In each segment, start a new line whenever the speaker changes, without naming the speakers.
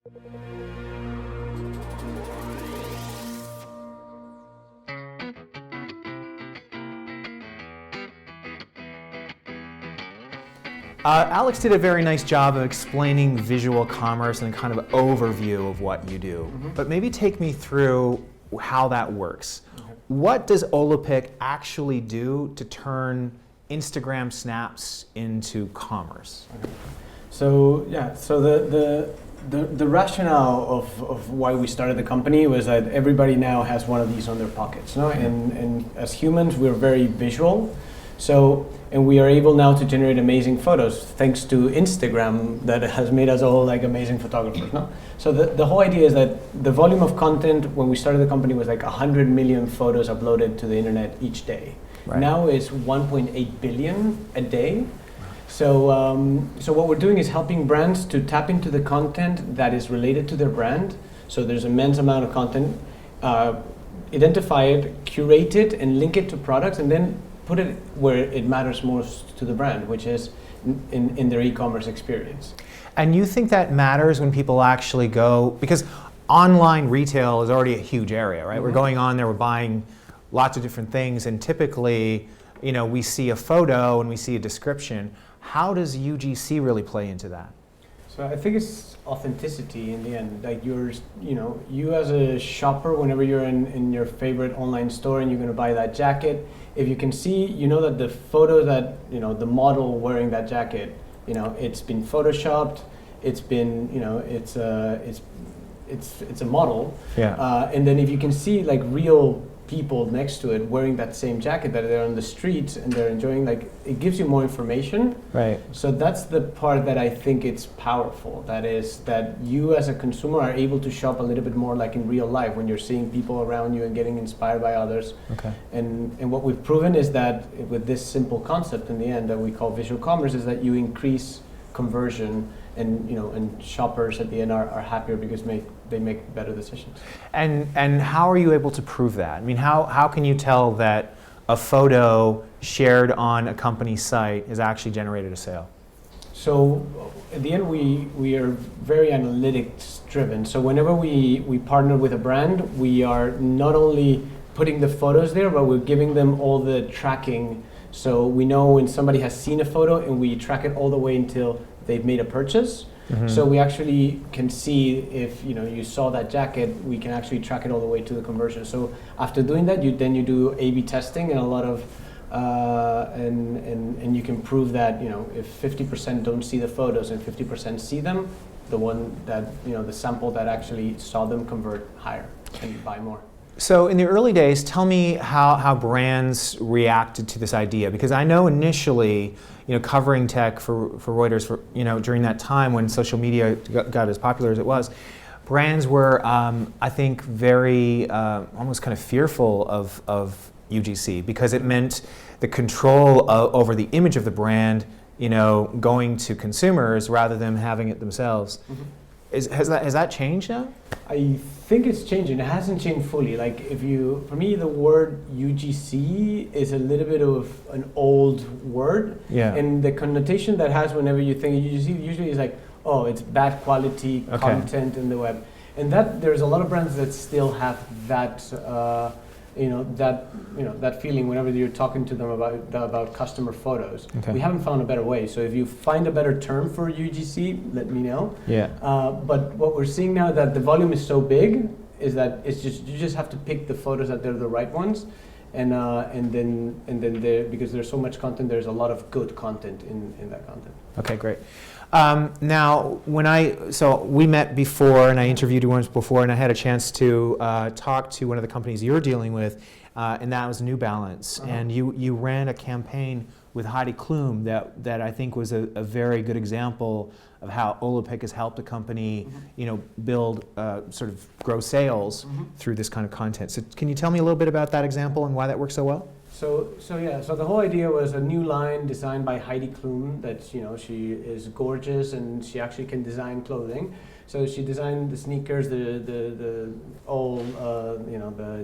Alex did a very nice job of explaining visual commerce and kind of an overview of what you do. But maybe take me through how that works. What does Olapic actually do to turn Instagram snaps into commerce?
So the rationale of why we started the company was that everybody now has one of these on their pockets, no? And as humans, we're very visual. And we are able now to generate amazing photos thanks to Instagram that has made us all like amazing photographers, no? So the whole idea is that the volume of content when we started the company was like 100 million photos uploaded to the internet each day.
Right.
Now it's 1.8 billion a day. So what we're doing is helping brands to tap into the content that is related to their brand. So there's immense amount of content, identify it, curate it, and link it to products, and then put it where it matters most to the brand, which is in their e-commerce experience.
And you think that matters when people actually go, because online retail is already a huge area, right? We're going on there, we're buying lots of different things, and typically, we see a photo and we see a description. How does UGC really play into that?
So I think it's authenticity in the end. Like you as a shopper, whenever you're in your favorite online store and you're going to buy that jacket, if you can see, that the photo that, the model wearing that jacket, it's been photoshopped, it's been, it's a model.
Yeah.
And then if you can see like real people next to it wearing that same jacket, that they're on the streets and they're enjoying, like, it gives you more information.
Right.
So that's the part that I think it's powerful. That is that you as a consumer are able to shop a little bit more like in real life when you're seeing people around you and getting inspired by others.
Okay.
And what we've proven is that with this simple concept in the end that we call visual commerce is that you increase conversion and shoppers at the end are happier because they make better decisions.
And how are you able to prove that? I mean, how can you tell that a photo shared on a company site has actually generated a sale?
So at the end, we are very analytics driven. So whenever we partner with a brand, we are not only putting the photos there, but we're giving them all the tracking. So we know when somebody has seen a photo and we track it all the way until they've made a purchase. So we actually can see if you saw that jacket, we can actually track it all the way to the conversion. So after doing that, you do A/B testing and a lot of and you can prove that if 50% don't see the photos and 50% see them, the one that the sample that actually saw them convert higher and buy more.
So in the early days, tell me how brands reacted to this idea, because I know initially, covering tech for Reuters, during that time when social media got as popular as it was, brands were, I think, very almost kind of fearful of UGC because it meant the control over the image of the brand, going to consumers rather than having it themselves. Has that changed now?
I think it's changing. It hasn't changed fully. Like for me, the word UGC is a little bit of an old word.
Yeah.
And the connotation that has whenever you think UGC usually is like, oh, it's bad quality content in the web. And that there's a lot of brands that still have that that feeling whenever you're talking to them about customer photos.
Okay.
We haven't found a better way. So if you find a better term for UGC, let me know.
Yeah.
But what we're seeing now that the volume is so big is that you just have to pick the photos that they're the right ones, and then because there's so much content, there's a lot of good content in that content.
Okay, great. Now, we met before, and I interviewed you once before, and I had a chance to talk to one of the companies you're dealing with, and that was New Balance. And you ran a campaign with Heidi Klum that I think was a very good example of how Olapic has helped a company, build, sort of grow sales through this kind of content. So can you tell me a little bit about that example and why that worked so well?
So the whole idea was a new line designed by Heidi Klum that, she is gorgeous and she actually can design clothing. So she designed the sneakers, the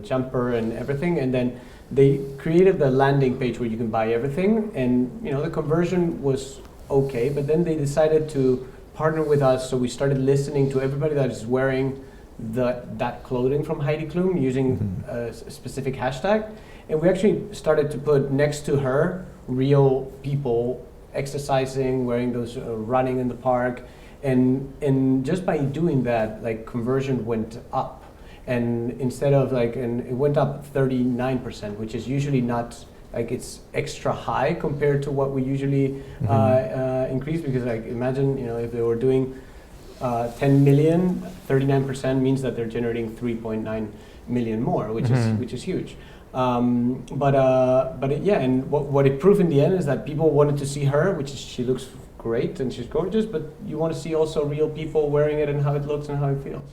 jumper and everything, and then they created the landing page where you can buy everything, and the conversion was okay, but then they decided to partnered with us, so we started listening to everybody that is wearing that clothing from Heidi Klum using a specific hashtag. And we actually started to put next to her real people exercising, wearing those, running in the park. And just by doing that, like, conversion went up. And instead of and it went up 39%, which is usually not, like, it's extra high compared to what we usually increase, because, like, imagine, if they were doing 10 million, 39% means that they're generating 3.9 million more, which is huge. Yeah, and what it proved in the end is that people wanted to see her, she looks great and she's gorgeous, but you want to see also real people wearing it and how it looks and how it feels.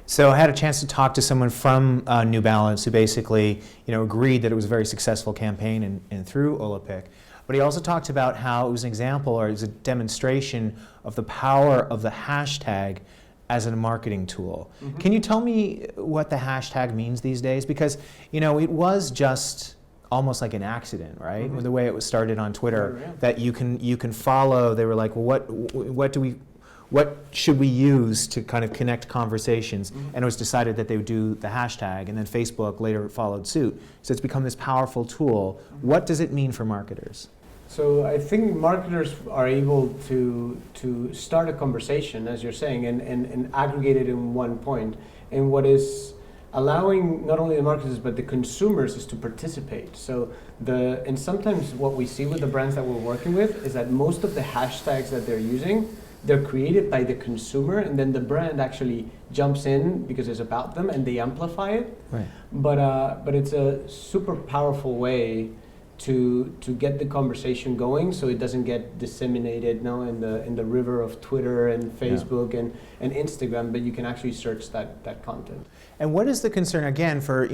So I had a chance to talk to someone from New Balance who basically, agreed that it was a very successful campaign and through Olapic. But he also talked about how it was an example, or it was a demonstration of the power of the hashtag as a marketing tool. Can you tell me what the hashtag means these days? Because, it was just almost like an accident, right? The way it was started on Twitter, that you can follow. They were like, well, what should we use to kind of connect conversations? And it was decided that they would do the hashtag, and then Facebook later followed suit. So it's become this powerful tool. What does it mean for marketers?
So I think marketers are able to start a conversation, as you're saying, and aggregate it in one point. And what is allowing not only the marketers but the consumers is to participate. So and sometimes what we see with the brands that we're working with is that most of the hashtags that they're using, they're created by the consumer, and then the brand actually jumps in because it's about them and they amplify it.
Right.
But it's a super powerful way to get the conversation going, so it doesn't get disseminated in the river of Twitter and Facebook and Instagram, but you can actually search that content.
And what is the concern, again, for,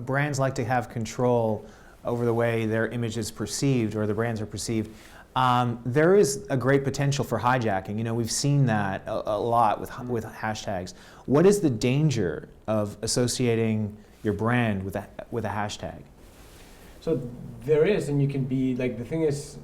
brands like to have control over the way their image is perceived or the brands are perceived. There is a great potential for hijacking. We've seen that a lot with hashtags. What is the danger of associating your brand with a hashtag?
So there is, and you can be, like, the thing is,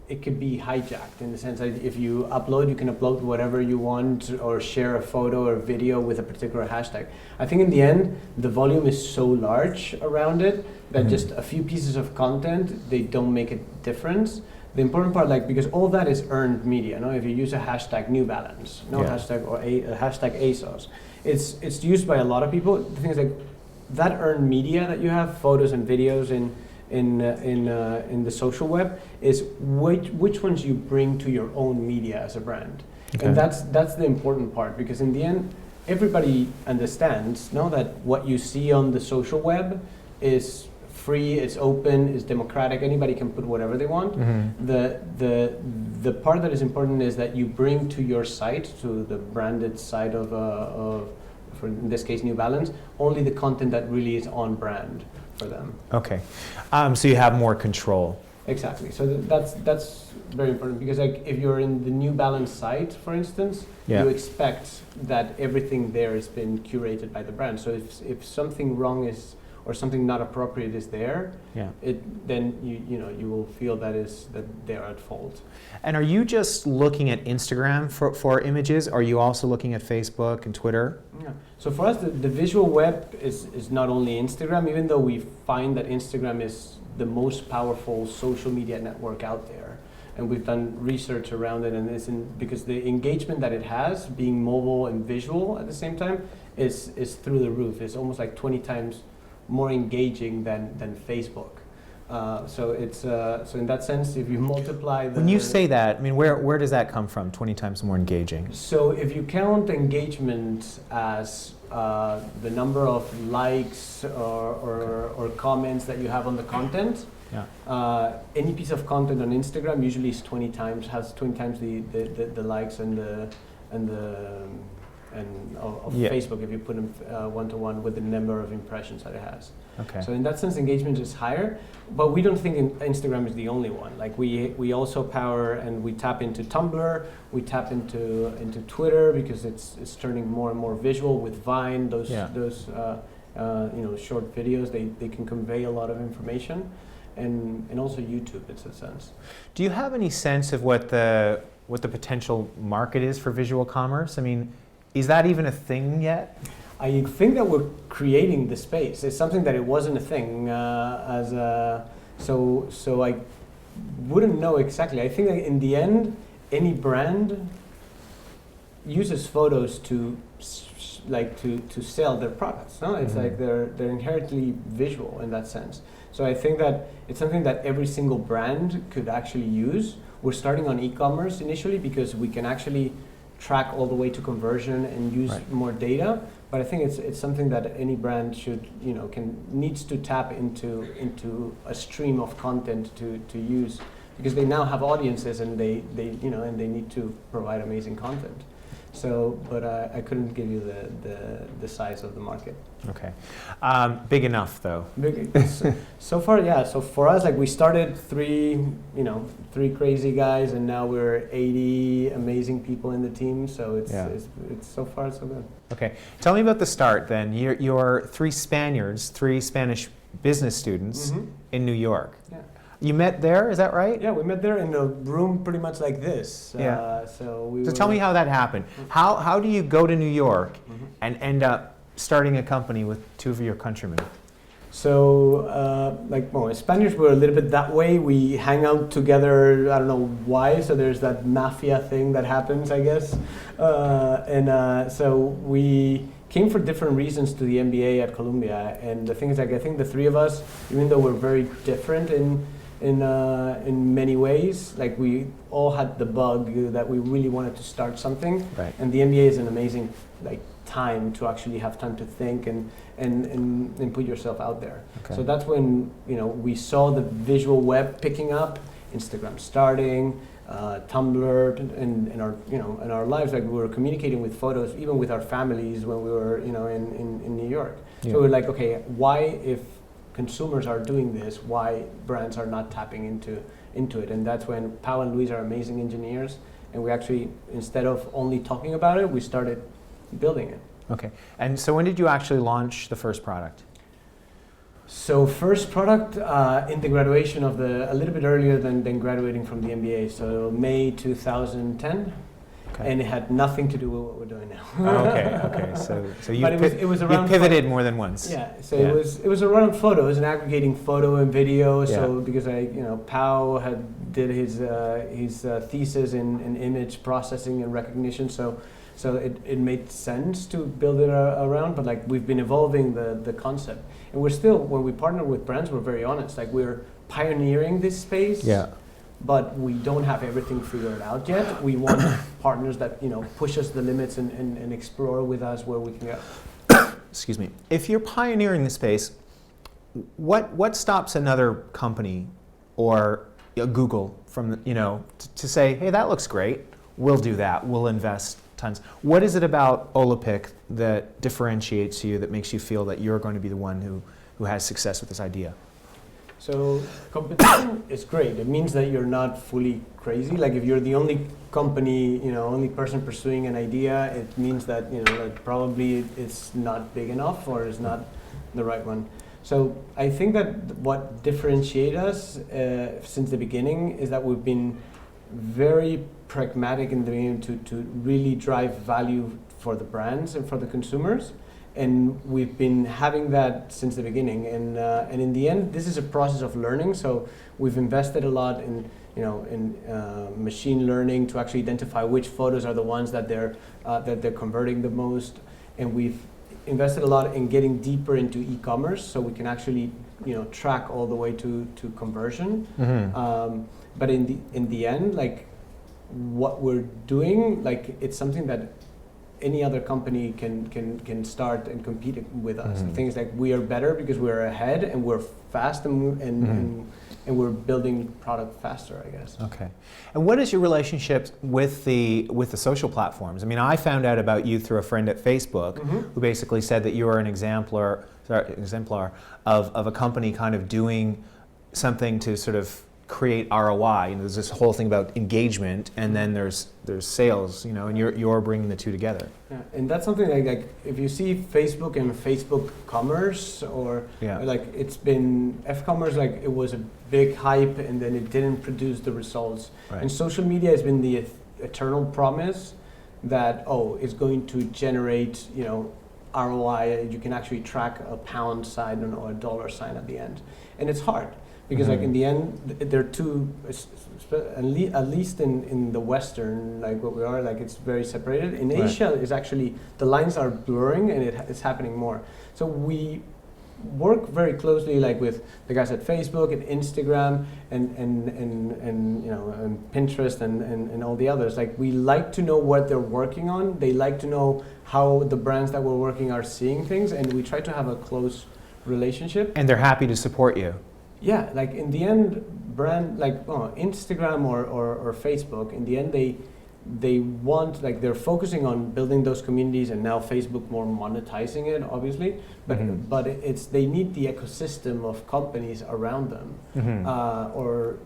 it could be hijacked in the sense that if you can upload whatever you want or share a photo or video with a particular hashtag. I think in the end, the volume is so large around it that just a few pieces of content, they don't make a difference. The important part, because all that is earned media. If you use a hashtag New Balance, hashtag or a hashtag ASOS, it's used by a lot of people. The thing is, that earned media that you have, photos and videos in the social web, is which ones you bring to your own media as a brand. And that's the important part, because in the end, everybody understands that what you see on the social web is free, it's open, it's democratic, anybody can put whatever they want. The part that is important is that you bring to your site, to the branded site of for in this case New Balance, only the content that really is on brand for them. Okay,
so you have more control.
Exactly. So that's very important, because if you're in the New Balance site, for instance, you expect that everything there has been curated by the brand. So if something wrong is, or something not appropriate is there, then you will feel that they're at fault.
And are you just looking at Instagram for images? Are you also looking at Facebook and Twitter?
Yeah. So for us, the visual web is not only Instagram, even though we find that Instagram is the most powerful social media network out there. And we've done research around it, and because the engagement that it has, being mobile and visual at the same time, is through the roof. It's almost like 20 times more engaging than Facebook. So in that sense, if you multiply
when you say that, I mean, where does that come from? 20 times more engaging.
So if you count engagement as the number of likes or comments that you have on the content, any piece of content on Instagram usually is 20 times the likes and Facebook, if you put them one-to-one with the number of impressions that it has. Okay. So in that sense, engagement is higher, but we don't think Instagram is the only one. Like we also power, and we tap into Tumblr, we tap into Twitter, because it's turning more and more visual with Vine. Those short videos, they can convey a lot of information, and also YouTube in a sense.
Do you have any sense of what the what the potential market is for visual commerce? I mean, is that even a thing yet?
I think that we're creating the space. It's something that it wasn't a thing. So I wouldn't know exactly. I think that in the end, any brand uses photos to sell their products. No, it's like they're inherently visual in that sense. So I think that it's something that every single brand could actually use. We're starting on e-commerce initially because we can actually track all the way to conversion and use more data. But I think it's something that any brand should, needs to tap into a stream of content to use, because they now have audiences and they need to provide amazing content. So, but I couldn't give you the size of the market.
Okay, big enough though.
So far, yeah. So for us, like we started three crazy guys, and now we're 80 amazing people in the team. So it's so far so good.
Okay, tell me about the start then. You're three Spanish business students in New York. Yeah. You met there, is that right?
Yeah, we met there in a room pretty much like this. So
tell me how that happened. How do you go to New York and end up starting a company with two of your countrymen?
So, Spanish were a little bit that way. We hang out together, I don't know why, so there's that mafia thing that happens, I guess. So we came for different reasons to the MBA at Columbia. And the thing is, like, I think the three of us, even though we're very different in many ways, like we all had the bug that we really wanted to start something. Right. And the MBA is an amazing time to actually have time to think and put yourself out there. Okay. So that's when we saw the visual web picking up, Instagram starting, Tumblr, and in our lives, like we were communicating with photos, even with our families when we were in New York. Yeah. So we're like, okay, why, if consumers are doing this, why brands are not tapping into it? And that's when Pau and Luis are amazing engineers, and we actually, instead of only talking about it, we started building it.
Okay, and so when did you actually launch the first product?
So first product in the graduation of a little bit earlier than graduating from the MBA, so May 2010. Okay. And it had nothing to do with what we're doing now.
Okay. So you pivoted more than once.
Yeah. So it was around photos and aggregating photo and video. So because Pau did his thesis in image processing and recognition. So it made sense to build it around. But like we've been evolving the concept, and we're still, when we partner with brands, we're very honest. Like we're pioneering this space. Yeah. But we don't have everything figured out yet. We want partners that push us the limits and explore with us where we can go.
Excuse me. If you're pioneering the space, what stops another company or Google from to say, hey, that looks great. We'll do that. We'll invest tons. What is it about Olapic that differentiates you, that makes you feel that you're going to be the one who has success with this idea?
So competition is great. It means that you're not fully crazy. Like if you're the only company, only person pursuing an idea, it means that that probably it's not big enough or is not the right one. So I think that what differentiates us since the beginning is that we've been very pragmatic in the beginning to really drive value for the brands and for the consumers. And we've been having that since the beginning, and in the end, this is a process of learning. So we've invested a lot in machine learning to actually identify which photos are the ones that they're converting the most, and we've invested a lot in getting deeper into e-commerce, so we can actually track all the way to conversion. Mm-hmm. But in the end, like what we're doing, like it's something that any other company can start and compete with us. Mm-hmm. The thing is, like, we are better because we're ahead and we're fast and we're building product faster, I guess.
Okay. And what is your relationship with the social platforms? I mean, I found out about you through a friend at Facebook who basically said that you are an exemplar of a company kind of doing something to sort of create ROI. There's this whole thing about engagement, and then there's sales, and you're bringing the two together.
Yeah, and that's something like if you see Facebook and Facebook commerce, or like it's been F-commerce, like it was a big hype, and then it didn't produce the results. Right. And social media has been the eternal promise that it's going to generate ROI. You can actually track a pound sign or a dollar sign at the end, and it's hard because like in the end they're two. At least in the Western, like what we are, like it's very separated. In Asia, is actually the lines are blurring, and it's happening more. So we work very closely, like with the guys at Facebook and Instagram and Pinterest and all the others. Like we like to know what they're working on. They like to know how the brands that we're working are seeing things, and we try to have a close relationship.
And they're happy to support you.
Yeah, like in the end, brand like Instagram or Facebook, in the end they want, like they're focusing on building those communities, and now Facebook more monetizing it, obviously. But it's they need the ecosystem of companies around them,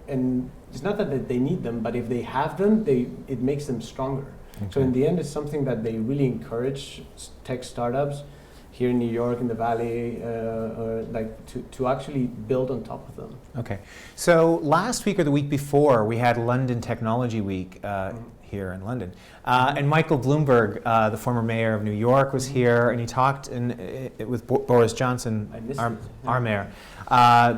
and it's not that they need them, but if they have them, it makes them stronger. So in the end, it's something that they really encourage tech startups here in New York, in the Valley, to actually build on top of them.
Okay. So last week or the week before, we had London Technology Week here in London. And Michael Bloomberg, the former mayor of New York, was here, and he talked with Boris Johnson, our mayor,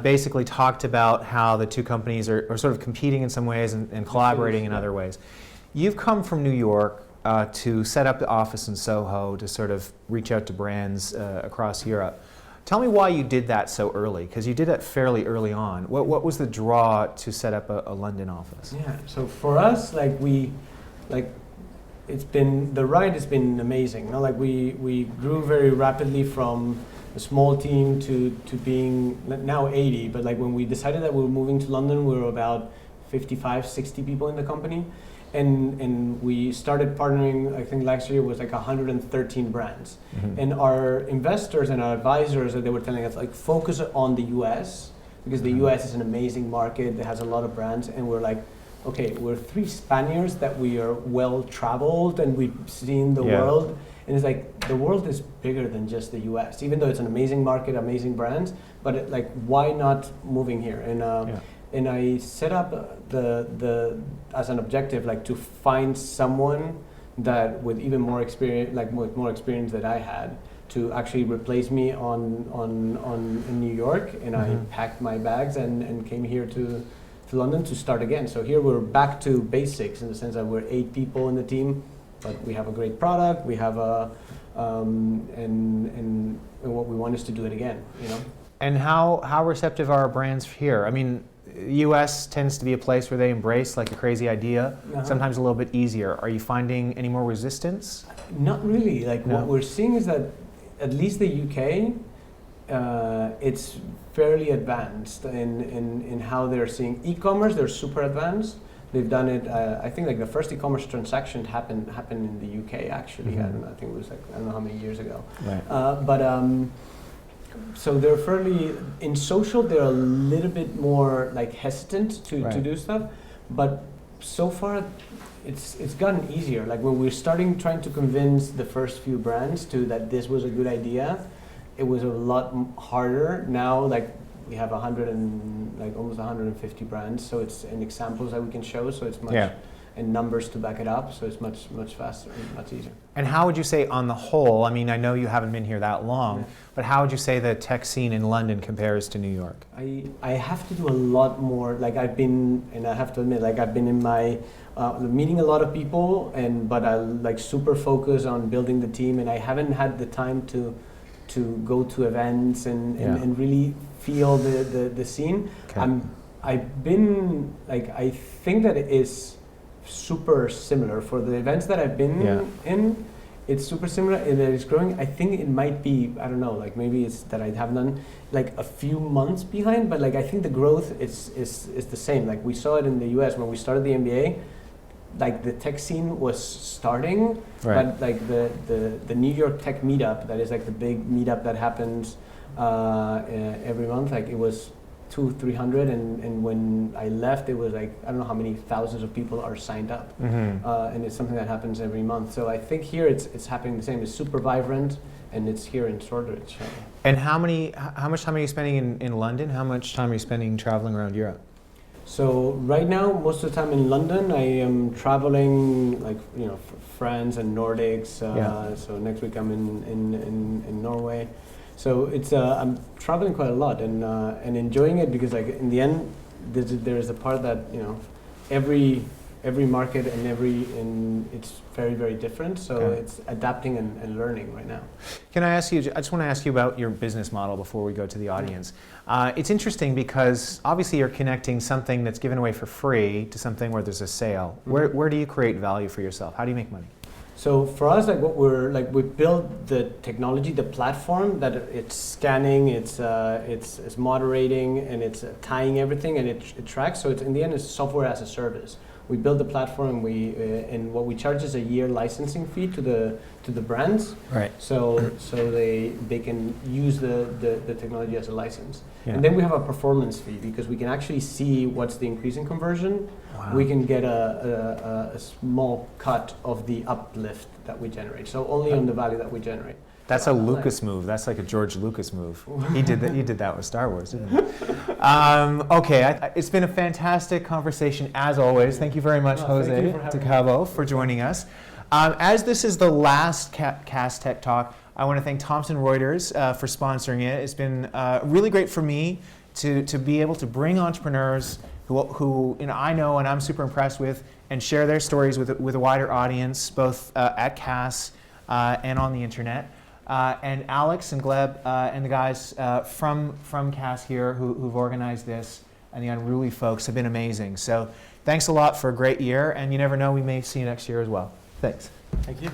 basically talked about how the two companies are sort of competing in some ways and collaborating in other ways. You've come from New York to set up the office in Soho to sort of reach out to brands across Europe. Tell me why you did that so early, because you did it fairly early on. What was the draw to set up a London office?
Yeah, so for us, the ride has been amazing. Like we grew very rapidly from a small team to being now 80, but like when we decided that we were moving to London, we were about 55, 60 people in the company. And we started partnering, I think last year was like 113 brands. And our investors and our advisors, they were telling us, like, focus on the US, because the US is an amazing market that has a lot of brands. And we're like, okay, we're three Spaniards that we are well traveled and we've seen the world. And it's like, the world is bigger than just the US, even though it's an amazing market, amazing brands, but why not moving here? And I set up as an objective, like to find someone that with even more experience, like with more experience that I had, to actually replace me in New York. And I packed my bags and came here to London to start again. So here we're back to basics in the sense that we're 8 people in the team, but we have a great product. We have and what we want is to do it again.
And how receptive are brands here? I mean, US tends to be a place where they embrace like a crazy idea, sometimes a little bit easier. Are you finding any more resistance?
Not really. What we're seeing is that at least the UK, it's fairly advanced in how they're seeing e-commerce. They're super advanced. They've done it. I think like the first e-commerce transaction happened in the UK actually. I think it was I don't know how many years ago. Right. So they're fairly, in social, they're a little bit more hesitant to do stuff, but so far it's gotten easier. Like when we're trying to convince the first few brands that this was a good idea, it was a lot harder. Now we have almost 150 brands, so it's in examples that we can show, so it's much and numbers to back it up, so it's much faster and much easier. And
how would you say on the whole, I mean, I know you haven't been here that long, but how would you say the tech scene in London compares to New York?
I have to do a lot more, I have to admit, I've been in my, meeting a lot of people, but I super focus on building the team, and I haven't had the time to go to events and really feel the scene. Okay. I've been, I think that it is super similar for the events that I've been in. It's super similar and it's growing. I think it might be, I don't know, maybe it's that I haven't done a few months behind, but I think the growth is the same. We saw it in the US when we started the MBA. The tech scene was starting, but the New York Tech Meetup, that is the big meetup that happens every month, it was 200-300, and when I left, it was I don't know how many thousands of people are signed up, and it's something that happens every month. So I think here it's happening the same. It's super vibrant, and it's here in Shoreditch.
And how much time are you spending in London? How much time are you spending traveling around Europe?
So right now, most of the time in London, I am traveling, like France and Nordics. So next week I'm in Norway. So it's I'm traveling quite a lot and enjoying it because like in the end, there's a part that every market and it's very, very different. So it's adapting and learning right now.
Can I ask you, I just want to ask you about your business model before we go to the audience. It's interesting because obviously you're connecting something that's given away for free to something where there's a sale.
Mm-hmm.
Where do you create value for yourself? How do you make money?
So for us, like we build the technology, the platform that it's scanning, it's moderating, and it's tying everything, and it tracks. So it's in the end, it's software as a service. We build the platform, and what we charge is a year licensing fee to the brands.
Right.
So they can use the technology as a license.
Yeah.
And then we have a performance fee because we can actually see what's the increase in conversion.
Wow.
We can get a small cut of the uplift that we generate. So only on the value that we generate.
That's a Lucas move. That's like a George Lucas move. He did that. He did that with Star Wars, didn't he? Okay, it's been a fantastic conversation as always. Thank you very much, Jose de Cabo, for joining us. As this is the last Cass Tech Talk, I want to thank Thomson Reuters for sponsoring it. It's been really great for me to be able to bring entrepreneurs who I know and I'm super impressed with, and share their stories with a wider audience, both at Cass and on the internet. And Alex and Gleb and the guys from Cass here who've organized this, and the Unruly folks have been amazing. So thanks a lot for a great year, and you never know, we may see you next year as well. Thanks.
Thank you.